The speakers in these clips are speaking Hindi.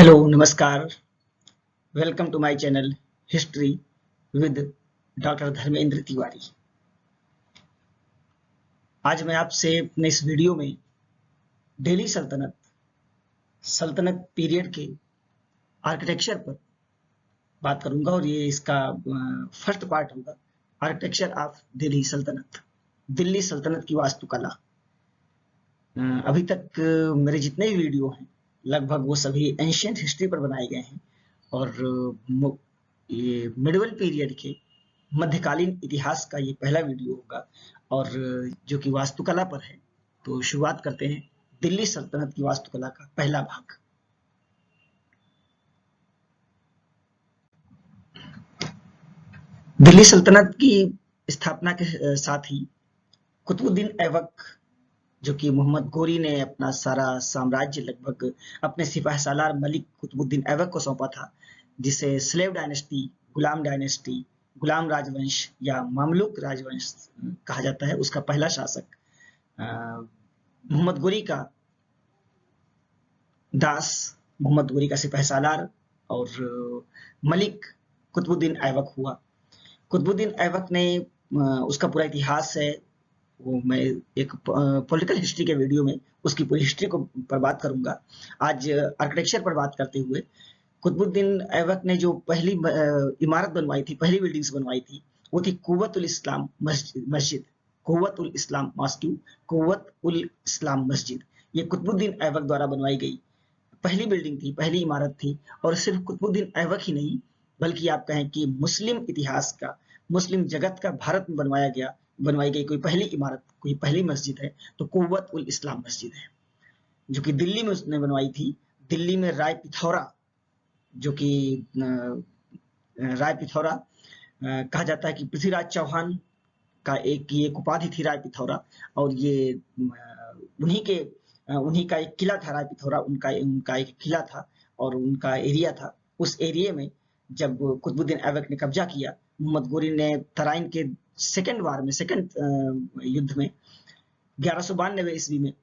हेलो नमस्कार। Welcome to my channel history with doctor Dharmendra Tiwari. आज मैं आपसे अपने इस वीडियो में दिल्ली सल्तनत पीरियड के आर्किटेक्चर पर बात करूंगा और ये इसका फर्स्ट पार्ट होगा, आर्किटेक्चर ऑफ दिल्ली सल्तनत की वास्तुकला। अभी तक मेरे जितने भी वीडियो हैं लगभग वो सभी एंशियंट हिस्ट्री पर बनाए गए हैं और ये मिडिवल पीरियड के मध्यकालीन इतिहास का ये पहला वीडियो होगा और जो कि वास्तुकला पर है। तो शुरुआत करते हैं दिल्ली सल्तनत की वास्तुकला का पहला भाग। दिल्ली सल्तनत की स्थापना के साथ ही कुतुबुद्दीन ऐबक, जो कि मोहम्मद गोरी ने अपना सारा साम्राज्य लगभग अपने सिपाही सालार मलिक कुतुबुद्दीन ऐबक को सौंपा था, जिसे स्लेव डायनेस्टी, गुलाम राजवंश या मामलुक राजवंश कहा जाता है। उसका पहला शासक मोहम्मद गोरी का दास, मोहम्मद गोरी का सिपाही सालार और मलिक कुतुबुद्दीन ऐबक हुआ। कुतुबुद्दीन ऐबक ने उसका पूरा इतिहास है, वो मैं एक पॉलिटिकल हिस्ट्री के वीडियो में उसकी पूरी हिस्ट्री को पर बात करूंगा। आज आर्किटेक्चर पर बात करते हुए कुतुबुद्दीन ऐबक ने जो पहली इमारत बनवाई थी, पहली बिल्डिंग्स बनवाई थी, वो थी कुव्वतुल इस्लाम मस्जिद, कुव्वतुल इस्लाम मॉस्क्यू, कुव्वतुल इस्लाम मस्जिद। ये कुतुबुद्दीन ऐबक द्वारा बनवाई गई पहली बिल्डिंग थी, पहली इमारत थी। और सिर्फ कुतुबुद्दीन ऐबक ही नहीं, बल्कि आप कहें कि मुस्लिम इतिहास का, मुस्लिम जगत का भारत में बनवाई गई कोई पहली इमारत, कोई पहली मस्जिद है तो कुव्वत उल इस्लाम मस्जिद है, जो कि दिल्ली में उसने बनवाई थी। दिल्ली में राय पिथौरा, जो कि राय पिथौरा कहा जाता है कि पृथ्वीराज चौहान का एक उपाधि थी राय पिथौरा, और ये उन्हीं का एक किला था राय पिथौरा, उनका एक किला था और उनका एरिया था। उस एरिया में जब कुतुबुद्दीन ऐबक ने कब्जा किया, मोहम्मद गोरी ने तराइन के सेकंड युद्ध में 1192 ईस्वी में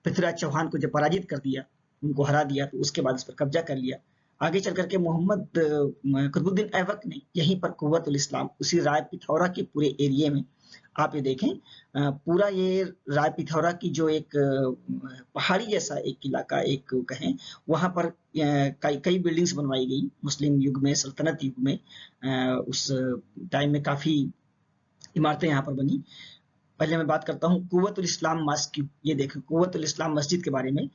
पृथ्वीराज चौहान को जब पराजित कर दिया, उनको हरा दिया, तो उसके बाद उस पर कब्जा कर लिया। आगे चल करके कुतुबुद्दीन ऐबक ने यहीं पर कुव्वतुल इस्लाम, उसी राय पिथौरा के पूरे एरिया में, आप ये देखें पूरा ये राय पिथौरा की जो एक पहाड़ी जैसा एक इलाका एक कहें, वहां पर कई बिल्डिंग्स बनवाई गई मुस्लिम युग में, सल्तनत युग में। उस टाइम में काफी इमारतें यहाँ पर बनी। पहले मैं बात करता हूँ कुव्वतुल इस्लाम मस्जिद। ये देखो कुव्वतुल इस्लाम मस्जिद के बारे में।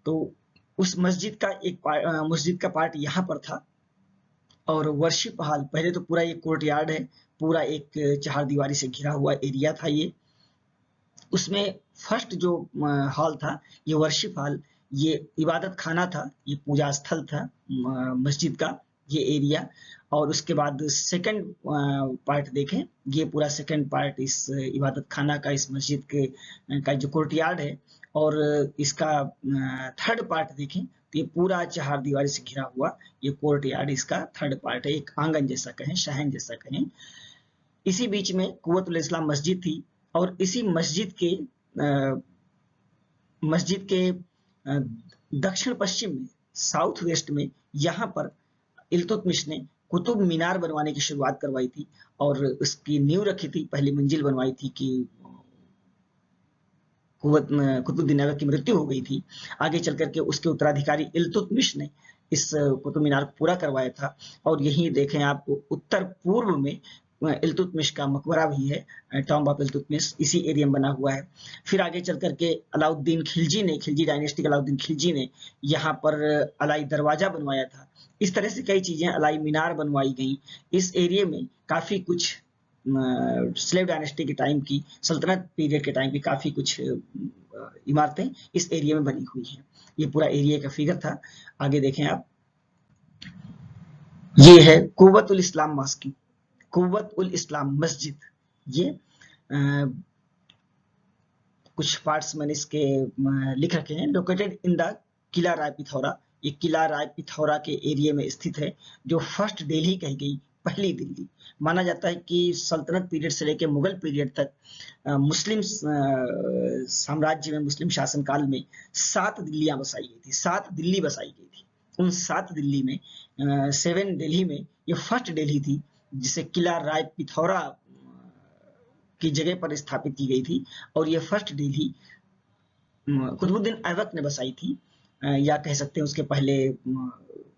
तो उस मस्जिद का पार्ट यहाँ पर था और वर्शिप हॉल, पहले तो पूरा ये कोर्ट यार्ड है, पूरा एक चार दीवारी से घिरा हुआ एरिया था ये। उसमें फर्स्ट जो हॉल था, ये वर्शिप हॉल, ये इबादत खाना था, ये पूजा स्थल था मस्जिद का ये एरिया। और उसके बाद सेकंड पार्ट देखें, ये पूरा सेकंड पार्ट इस इबादत खाना का, इस मस्जिद के का जो कोर्टयार्ड है। और इसका थर्ड पार्ट देखें तो ये पूरा चार दीवारी से घिरा हुआ ये कोर्टयार्ड इसका थर्ड पार्ट है, एक आंगन जैसा कहें, शहन जैसा कहें। इसी बीच में कुव्वतुल इस्लाम मस्जिद थी और इसी मस्जिद के दक्षिण पश्चिम में, साउथ वेस्ट में, यहाँ पर इल्तुतमिश ने कुतुब मीनार बनवाने की शुरुआत करवाई थी और उसकी नींव रखी थी, पहली मंजिल बनवाई थी कि कुतुबुद्दीन ऐबक की मृत्यु हो गई थी। आगे चल करके उसके उत्तराधिकारी इल्तुतमिश ने इस कुतुब मीनार को पूरा करवाया था। और यही देखें आप उत्तर पूर्व में इल्तुतमिश का मकबरा भी है, टॉम्ब ऑफ इल्तुतमिश, इसी एरिया में बना हुआ है। फिर आगे चल करके अलाउद्दीन खिलजी डायनेस्टी के अलाउद्दीन खिलजी ने यहाँ पर अलाई दरवाजा बनवाया था। इस तरह से कई चीजें, अलाई मीनार बनवाई गई इस एरिया में। काफी कुछ स्लेव डायनेस्टी के टाइम की, सल्तनत पीरियड के टाइम की काफी कुछ इमारतें इस एरिया में बनी हुई हैं। ये पूरा एरिया का फिगर था। आगे देखें आप, ये है कुव्वतुल इस्लाम मॉस्क, कुव्वत उल इस्लाम मस्जिद। ये कुछ पार्ट्स मैंने इसके लिख रखे हैं। Located in the Qila Rai Pithora, ये किला राय पिथौरा के एरिया में स्थित है, जो फर्स्ट दिल्ली कही गई, पहली दिल्ली। माना जाता है कि सल्तनत पीरियड से लेकर मुगल पीरियड तक मुस्लिम साम्राज्य में, मुस्लिम शासनकाल में 7 दिल्लियां बसाई गई थी, 7 दिल्ली बसाई गई थी। उन 7 दिल्ली में 7 दिल्ली में ये फर्स्ट दिल्ली थी जिसे किला राय पिथौरा की जगह पर स्थापित की गई थी। और ये फर्स्ट दिल्ली कुतुबुद्दीन ऐबक ने बसाई थी, या कह सकते हैं उसके पहले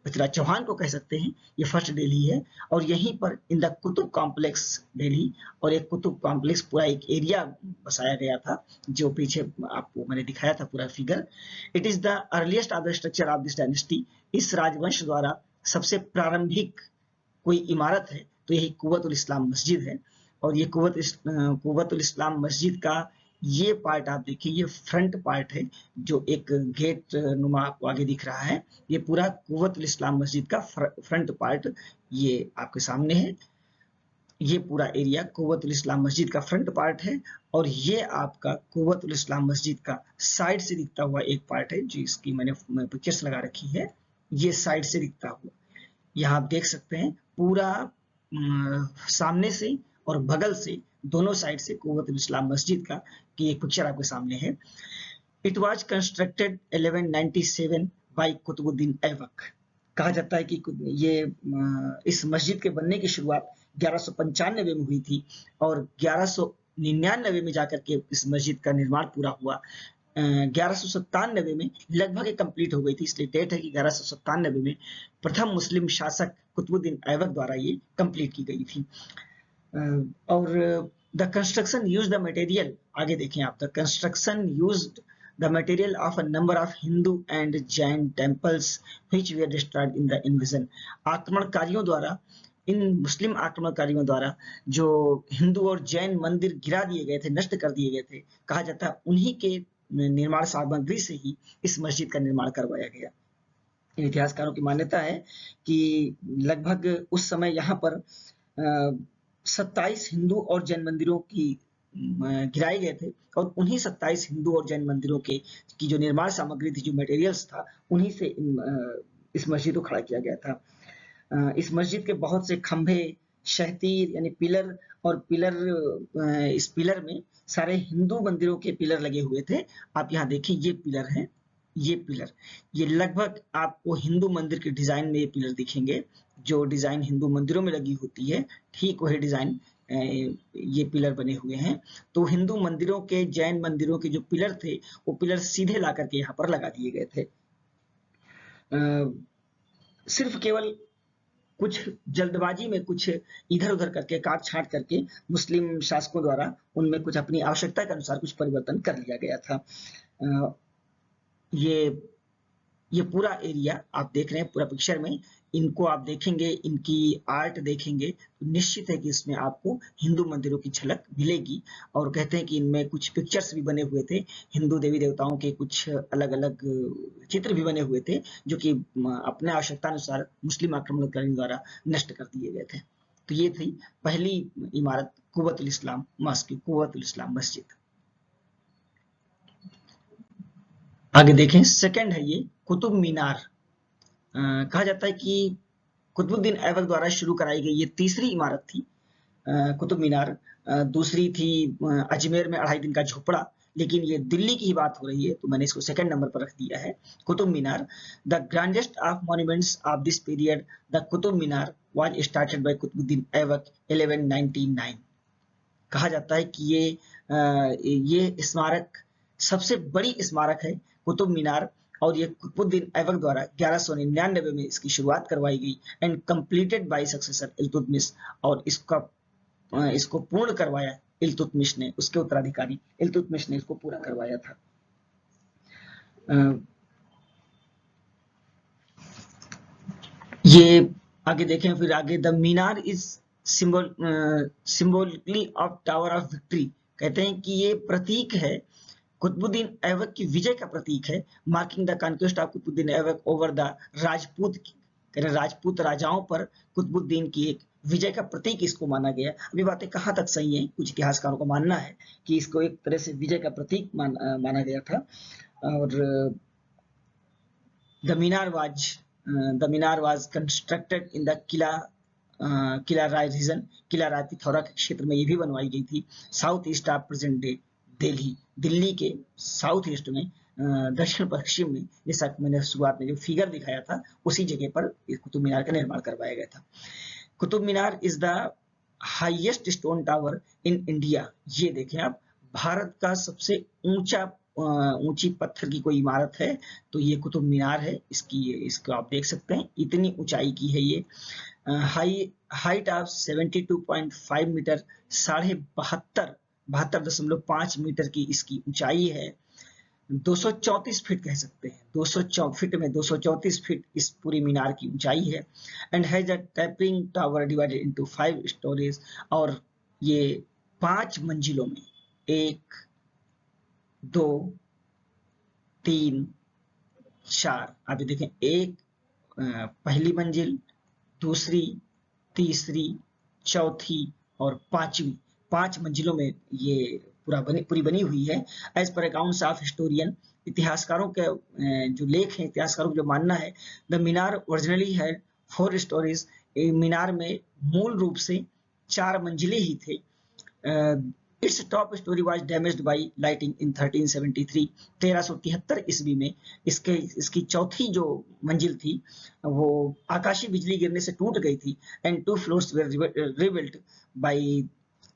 पृथ्वीराज चौहान को कह सकते हैं। ये फर्स्ट दिल्ली है और यहीं पर in the Qutub complex Delhi, और एक कुतुब कॉम्प्लेक्स पूरा एक एरिया बसाया गया था जो पीछे आपको मैंने दिखाया था पूरा figure. It is the earliest of the structure of this dynasty. इस राजवंश द्वारा सबसे प्रारंभिक कोई इमारत है तो यही कुव्वतुल इस्लाम मस्जिद है। और ये कुव्वतुल इस्लाम मस्जिद का ये पार्ट आप देखिए, ये फ्रंट पार्ट है जो एक गेट नुमा आपको आगे दिख रहा है। ये पूरा कुव्वतुल इस्लाम मस्जिद का फ्रंट पार्ट ये आपके सामने है। ये पूरा एरिया कुव्वतुल इस्लाम मस्जिद का फ्रंट पार्ट है। और ये आपका कुव्वतुल इस्लाम मस्जिद का साइड से दिखता हुआ एक पार्ट है जिसकी मैंने पिक्चर्स लगा रखी है। ये साइड से दिखता हुआ यहाँ आप देख सकते हैं पूरा सामने से और बगल से दोनों साइड से कुव्वतुल इस्लाम मस्जिद का की एक पिक्चर आपके सामने है। It was constructed 1197 by Qutubuddin Aibak. कहा जाता है कि ये इस मस्जिद के बनने की शुरुआत 1195 में हुई थी और 1199 में जाकर के इस मस्जिद का निर्माण पूरा हुआ। 1197 में लगभग कंप्लीट हो गई थी, इसलिए डेट है कि 1197 में प्रथम मुस्लिम शासक कुतुबुद्दीन ऐबक द्वारा ये कंप्लीट की गई थी। और the construction use the material, आगे देखें आप, the construction used the material of a number of Hindu and Jain temples which were destroyed in the invasion। आक्रमणकारियों द्वारा, इन मुस्लिम आक्रमणकारियों द्वारा जो हिंदू और जैन मंदिर गिरा दिए गए थे, नष्ट कर दिए गए थे, कहा जाता है उन्हीं के निर्माण सामग्री से ही इस मस्जिद का निर्माण करवाया गया। इतिहासकारों की मान्यता है कि लगभग उस समय यहाँ पर 27 हिंदू और जैन मंदिरों की गिराए गए थे और उन्हीं 27 हिंदू और जैन मंदिरों के की जो निर्माण सामग्री थी, जो मटेरियल्स था, उन्हीं से इस मस्जिद को खड़ा किया गया था। इस मस्जिद के बहुत से खंभे, शहतीर यानी पिलर, और इस पिलर में सारे हिंदू मंदिरों के पिलर लगे हुए थे। आप यहाँ देखिए, ये पिलर हैं, ये पिलर, ये लगभग आपको हिंदू मंदिर के डिजाइन में ये पिलर दिखेंगे। जो डिजाइन हिंदू मंदिरों में लगी होती है, ठीक वही डिजाइन ये पिलर बने हुए हैं। तो हिंदू मंदिरों के, जैन मंदिरों के जो पिलर थे, वो पिलर सीधे ला करके यहाँ पर लगा दिए गए थे। सिर्फ केवल कुछ जल्दबाजी में, कुछ इधर उधर करके, काट छांट करके मुस्लिम शासकों द्वारा उनमें कुछ अपनी आवश्यकता के अनुसार कुछ परिवर्तन कर लिया गया था। ये पूरा एरिया आप देख रहे हैं पूरा पिक्चर में, इनको आप देखेंगे, इनकी आर्ट देखेंगे तो निश्चित है कि इसमें आपको हिंदू मंदिरों की झलक मिलेगी। और कहते हैं कि इनमें कुछ पिक्चर्स भी बने हुए थे, हिंदू देवी देवताओं के कुछ अलग अलग चित्र भी बने हुए थे, जो कि अपने आवश्यकता अनुसार मुस्लिम आक्रमणकारियों द्वारा नष्ट कर दिए गए थे। तो ये थी पहली इमारत, कुव्वतुल इस्लाम मस्जिद, कुव्वतुल इस्लाम मस्जिद। आगे देखें, सेकंड है ये कुतुब मीनार। कहा जाता है कि कुतुबुद्दीन ऐबक द्वारा शुरू कराई गई ये तीसरी इमारत थी कुतुब मीनार। दूसरी थी अजमेर में 2.5 दिन का झोपड़ा, लेकिन ये दिल्ली की ही बात हो रही है तो मैंने इसको सेकंड नंबर पर रख दिया है। Qutub Minar, the grandest of monuments of this period, the Qutub Minar was started by Qutubuddin Aibak 1199। कहा जाता है कि ये स्मारक सबसे बड़ी स्मारक है, कुतुब मीनार, और ये कुतुबुद्दीन ऐबक द्वारा 1199 में इसकी शुरुआत करवाई गई and completed by successor Iltutmish. और इसको पूर्ण करवाया इल्तुतमिश ने, उसके उत्तराधिकारी इल्तुतमिश ने इसको पूरा करवाया था। ये आगे देखें, फिर आगे, the Minar is symbolically of tower of victory. कहते हैं कि ये प्रतीक है, कुतुबुद्दीन ऐबक की विजय का प्रतीक है। Marking the conquest of Qutubuddin Aibak over the Rajput राजाओं पर कुतुबुद्दीन की एक विजय का प्रतीक इसको माना गया। अभी बातें कहाँ तक सही हैं, कुछ इतिहासकारों का मानना है कि इसको एक तरह से विजय का प्रतीक माना गया था। और the Minar was constructed in the Qila Rai region, Qila Rai Pithora के क्षेत्र में ये भी बनवाई गई थी। South east of present day Delhi के साउथ ईस्ट में दक्षिण पश्चिम में, जैसा कि मैंने शुरुआत में जो फिगर दिखाया था, उसी जगह पर कुतुब मीनार का निर्माण करवाया गया था। Qutub Minar is the highest stone tower in India. ये देखें आप, भारत का सबसे ऊंची पत्थर की कोई इमारत है तो ये कुतुब मीनार है। इसको आप देख सकते हैं, इतनी ऊंचाई की है ये। हाइट ऑफ 72.5 मीटर, 72.5 मीटर की इसकी ऊंचाई है। 234 फीट कह सकते हैं, 204 फीट में 234 फीट इस पूरी मीनार की ऊंचाई है। And has a tapering tower divided into 5 stories, और ये 5 मंजिलों में, 1 2 3 4, आप ये देखें, एक पहली मंजिल, दूसरी, तीसरी, चौथी और पांचवी, 5 मंजिलों में ये पूरी बनी हुई है। As per accounts of historian, इतिहासकारों के जो लेख हैं, इतिहासकारों का जो मानना है, the Minar originally had 4 stories. मीनार में मूल रूप से 4 मंजिले ही थे। Its top story was damaged by lightning in 1373, 1373 ईस्वी में इसकी चौथी जो मंजिल थी वो आकाशीय बिजली गिरने से टूट गई थी। And 2 floors were rebuilt by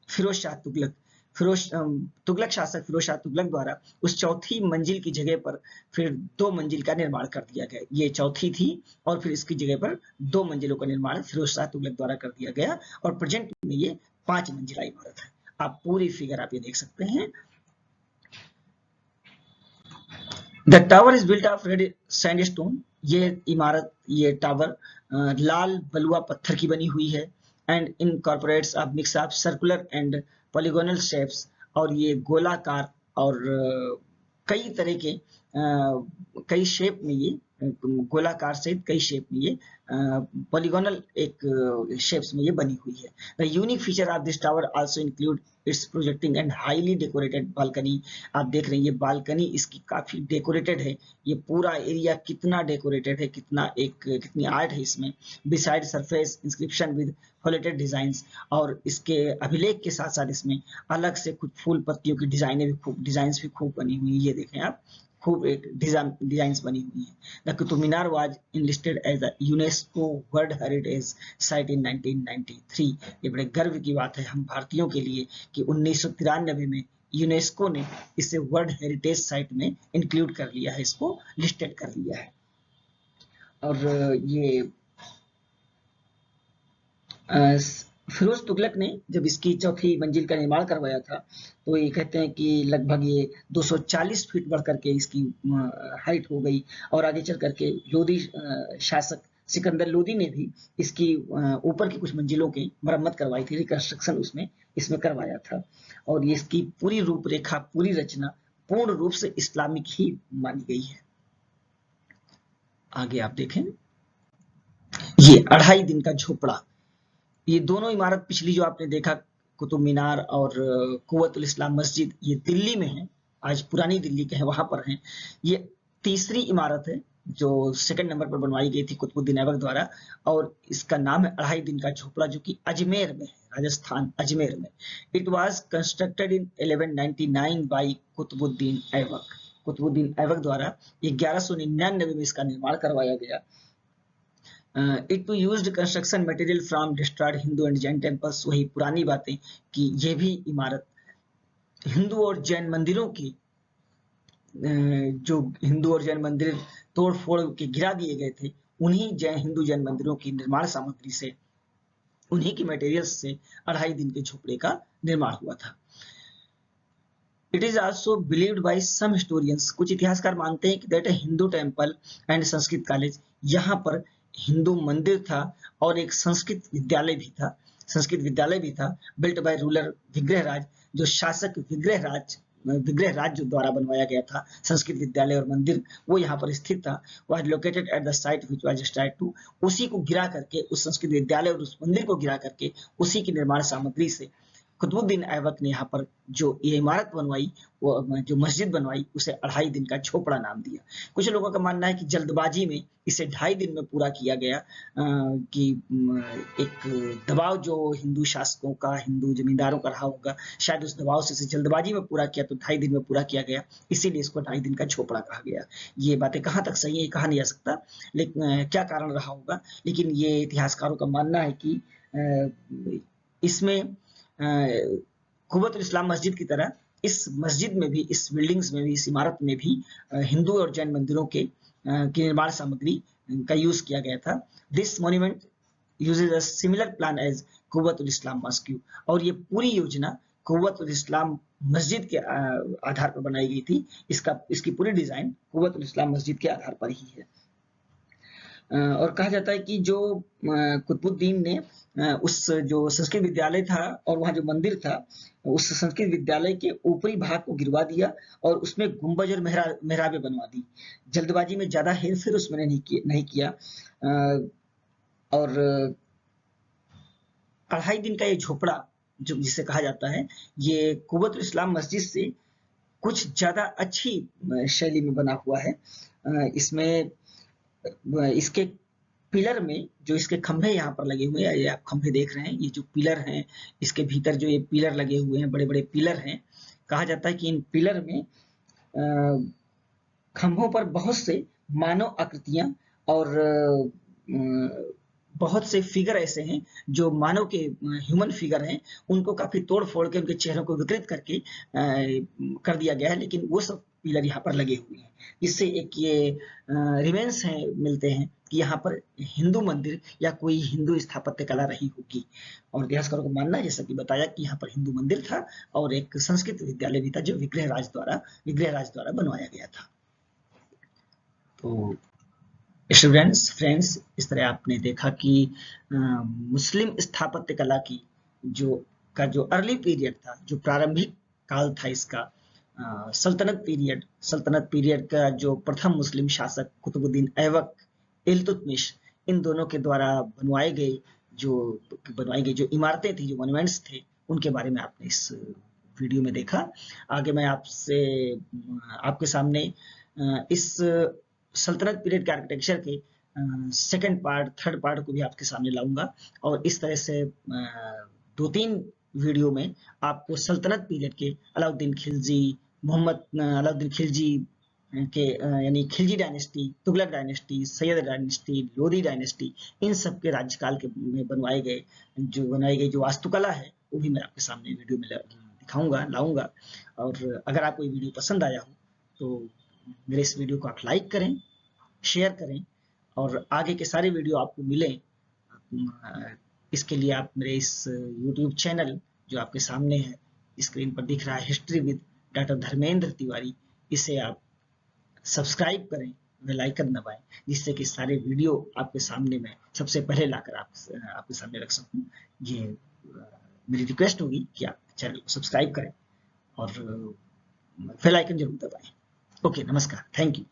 Firoz Shah Tughlaq. Tughlaq शासक फिरोज शाह तुगलक द्वारा उस चौथी मंजिल की जगह पर फिर 2 मंजिल का निर्माण कर दिया गया। ये चौथी थी और फिर इसकी जगह पर 2 मंजिलों का निर्माण फिरोज शाह तुगलक द्वारा कर दिया गया, और प्रेजेंट में ये 5 मंजिला इमारत है। आप पूरी फिगर आप ये देख सकते हैं। The tower is built of red sandstone. ये इमारत, ये टावर लाल बलुआ पत्थर की बनी हुई है। And incorporates of mix of circular and polygonal shapes, और ये गोलाकार और कई तरह के कई शेप में, ये गोलाकार सहित कई शेप में, ये पॉलीगोनल एक शेप्स में ये बनी हुई है। The unique feature of this tower also include it's projecting and highly decorated balcony. आप देख रहे हैं ये बालकनी इसकी काफी डेकोरेटेड है। ये पूरा एरिया कितना डेकोरेटेड है, कितनी आर्ट है इसमें। Beside surface inscription with foliated designs, और इसके अभिलेख के साथ साथ इसमें अलग से कुछ फूल पत्तियों की डिजाइंस भी खूब बनी हुई है। ये देखें आप, खूब एक डिजाइन्स बनी हुई है। The Qutub Minar was enlisted as a UNESCO world heritage site in 1993। ये बड़े गर्व की बात है हम भारतीयों के लिए कि 1993 में यूनेस्को ने इसे वर्ल्ड हेरिटेज साइट में इंक्लूड कर लिया है, इसको लिस्टेड कर लिया है। और ये फिरोज तुगलक ने जब इसकी चौथी मंजिल का निर्माण करवाया था तो ये कहते हैं कि लगभग ये 240 फीट बढ़ करके इसकी हाइट हो गई, और आगे चल करके लोदी शासक सिकंदर लोदी ने भी इसकी ऊपर की कुछ मंजिलों की मरम्मत करवाई थी, रिकंस्ट्रक्शन इसमें करवाया था। और ये इसकी पूरी रूपरेखा, पूरी रचना पूर्ण रूप से इस्लामिक ही मानी गई है। आगे आप देखें, ये 2.5 दिन का झोपड़ा। ये दोनों इमारत, पिछली जो आपने देखा कुतुब मीनार और कुव्वतुल इस्लाम मस्जिद, ये दिल्ली में है, आज पुरानी दिल्ली के हैं, वहां पर हैं। ये तीसरी इमारत है जो सेकंड नंबर पर बनवाई गई थी कुतुबुद्दीन ऐबक द्वारा, और इसका नाम है 2.5 दिन का झोपड़ा, जो कि अजमेर में है, राजस्थान अजमेर में। It was constructed in 1199 by Qutubuddin Aibak. Qutubuddin Aibak द्वारा 1199 में इसका निर्माण करवाया गया। It used construction material from destroyed Hindu and Jain temples. वही पुरानी बातें कि ये भी इमारत हिंदू और जैन मंदिरों की, जो हिंदू और जैन मंदिर तोड़ फोड़ के गिरा दिए गए थे, उन्हीं हिंदू जैन मंदिरों की निर्माण सामग्री से, उन्हीं की मटेरियल्स से 2.5 दिन के झोपड़े का निर्माण हुआ था। It is also believed by some historians, कुछ इतिहासकार मानते हैं कि that a Hindu temple and Sanskrit college, यहाँ पर हिंदू मंदिर था और एक संस्कृत विद्यालय भी था, बिल्ट बाय रूलर विग्रहराज, जो शासक विग्रहराज जो द्वारा बनवाया गया था। संस्कृत विद्यालय और मंदिर वो यहाँ पर स्थित था। Was located at the site which was destroyed too, उसी को गिरा करके, उस संस्कृत विद्यालय और उस मंदिर को गिरा करके उसी की निर्माण सामग्री से कुतुबुद्दीन ऐबक ने यहाँ पर जो ये इमारत बनवाई, वो जो मस्जिद बनवाई, उसे 2.5 दिन का झोपड़ा नाम दिया। कुछ लोगों का मानना है कि जल्दबाजी में इसे 2.5 दिन में पूरा किया गया, कि एक दबाव जो हिंदू शासकों का, हिंदू जमींदारों का रहा होगा, शायद उस दबाव से इसे जल्दबाजी में पूरा किया, तो 2.5 दिन में पूरा किया गया, इसीलिए इसको 2.5 दिन का झोपड़ा कहा गया। ये बातें कहाँ तक सही है कहा नहीं जा सकता, लेकिन क्या कारण रहा होगा, लेकिन ये इतिहासकारों का मानना है कि इसमें कुव्वतुल इस्लाम मस्जिद की तरह इस मस्जिद में भी, इस बिल्डिंग्स में भी, इस इमारत में भी हिंदू और जैन मंदिरों के की निर्माण सामग्री का यूज किया गया था। This monument uses a similar plan as Quwwatul Islam masjid, और ये पूरी योजना कुव्वतुल इस्लाम मस्जिद के आधार पर बनाई गई थी। इसकी पूरी डिजाइन कुव्वतुल इस्लाम मस्जिद के आधार पर ही है। और कहा जाता है कि जो कुतुबुद्दीन ने उस जो संस्कृत विद्यालय था और वहाँ जो मंदिर था, उस संस्कृत विद्यालय के ऊपरी भाग को गिरवा दिया और उसमें गुंबज और मेहराबें बनवा दी। जल्दबाजी में ज्यादा हेरफेर उसमें नहीं किया। और 2.5 दिन का ये झोपड़ा जो जिसे कहा जाता है, ये कुव्वतुल इस्लाम मस्जिद से कुछ ज्यादा अच्छी शैली में बना हुआ है। इसमें इसके पिलर में जो इसके खंभे यहाँ पर लगे हुए हैं, ये आप खंभे देख रहे हैं, ये जो पिलर हैं, इसके भीतर जो ये पिलर लगे हुए हैं, बड़े बड़े पिलर हैं। कहा जाता है कि इन पिलर में खंभों पर बहुत से मानव आकृतियां और बहुत से फिगर ऐसे हैं जो मानव के ह्यूमन फिगर हैं, उनको काफी तोड़ फोड़ के उनके चेहरों को विकृत करके कर दिया गया है, लेकिन वो सब पिलर यहाँ पर लगे हुए हैं। इससे एक ये रिमेंस है मिलते हैं कि यहाँ पर हिंदू मंदिर या कोई हिंदू स्थापत्य कला रही होगी। और इतिहासकारों को मानना है, जैसा कि बताया, कि यहाँ पर हिंदू मंदिर था और एक संस्कृत विद्यालय भी था जो विग्रहराज द्वारा बनवाया गया था। तो स्टूडेंट्स, फ्रेंड्स, इस तरह आपने देखा कि मुस्लिम स्थापत्य कला की जो अर्ली पीरियड था, जो प्रारंभिक काल था इसका, सल्तनत पीरियड का जो प्रथम मुस्लिम शासक कुतुबुद्दीन ऐबक, इल्तुतमिश, इन दोनों के द्वारा बनवाई गई जो इमारतें थी, जो मॉन्यूमेंट्स थे, उनके बारे में आपने इस वीडियो में देखा। आगे मैं आपके सामने इस सल्तनत पीरियड के आर्किटेक्चर के सेकंड पार्ट, थर्ड पार्ट को भी आपके सामने लाऊंगा, और इस तरह से 2-3 वीडियो में आपको सल्तनत पीरियड के अलाउद्दीन खिलजी के यानी Khilji dynasty, Tughlaq dynasty, Sayyid dynasty, Lodi dynasty, इन सब के राज्यकाल के में बनाई गई जो वास्तुकला है, वो भी मैं आपके सामने वीडियो में दिखाऊंगा, लाऊंगा। और अगर आपको ये वीडियो पसंद आया हो तो मेरे इस वीडियो को आप लाइक करें, शेयर करें, और आगे के सारे वीडियो आपको मिले, इसके लिए आप मेरे इस YouTube चैनल जो आपके सामने है, स्क्रीन पर दिख रहा है, history with doctor Dharmendra Tiwari, इसे आप सब्सक्राइब करें, बेल आइकन दबाएं, जिससे कि सारे वीडियो आपके सामने मैं सबसे पहले लाकर आपके सामने रख सकूं। ये मेरी रिक्वेस्ट होगी कि आप चैनल को सब्सक्राइब करें और बेल आइकन जरूर दबाएं। ओके, नमस्कार, थैंक यू।